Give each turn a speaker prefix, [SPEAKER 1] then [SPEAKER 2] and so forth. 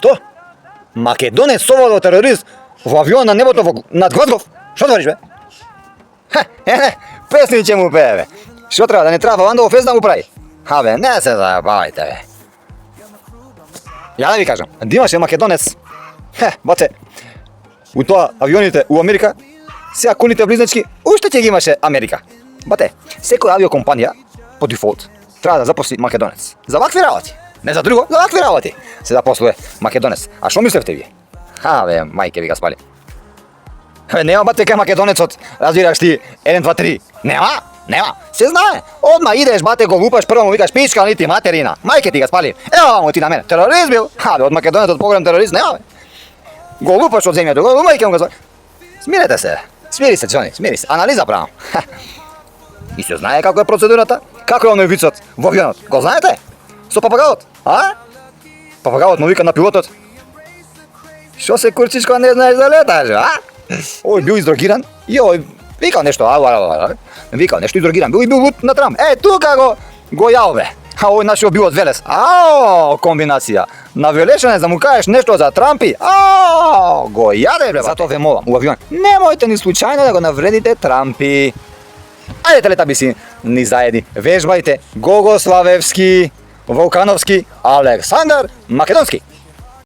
[SPEAKER 1] Што? Македонец совладал терорист во авион на небото над Гвоздгов? Што твориш, бе? Песни ќе му пее, бе. Што треба, да не треба Вандово фест да му прави? Бе, не се заебавајте, бе. Ја да ви кажам, да имаше македонец, бате, у тоа авионите у Америка, сега кулите близначки, уште ќе ги имаше Америка. Бате, секоја авиокомпанија, по дефолт, треба да запосли македонец. За вакви работи. Не за друго, за вакви работи. Се запослува македонец. А што мислевте вие? Бе, мајке ви ga спали. Нема бате кај македонецот, разбираш ти, 1, 2, 3. Нема. Се знае. Одма идеш, бате, го лупаш, прво му викаш пичка, нити материна. Мајке ти ga спали. Ево му ти на мене. Терорист бил. Бе, од македонецот погрем терорист, нема, бе. Го лупаш од земјата, го мајке му го спали. Смирете се. Смири се, Џони, смири се. Анализа правам. И се знае како е процедурата? Како е оној вицот во авионот? Го знаете? Со папагалот, Папагалот му вика на пилотот. Што се курчиш кога не знаеш да леташ, Ој бил издрогиран и ој викал нешто, викал нешто издрогиран, бил лут на трам. Тука го јао, бе. Ој нашиот бил од Велес. Комбинација. На Велешане да му кажеш нешто за Трампи. Го јаде, бе. Затоа ве молам, у авион, немојте ни случајно да го навредите Трампи. Ајдете летаби си ни заедни, вежбајте Гого Славевски, Волкановски, Александар Македонски.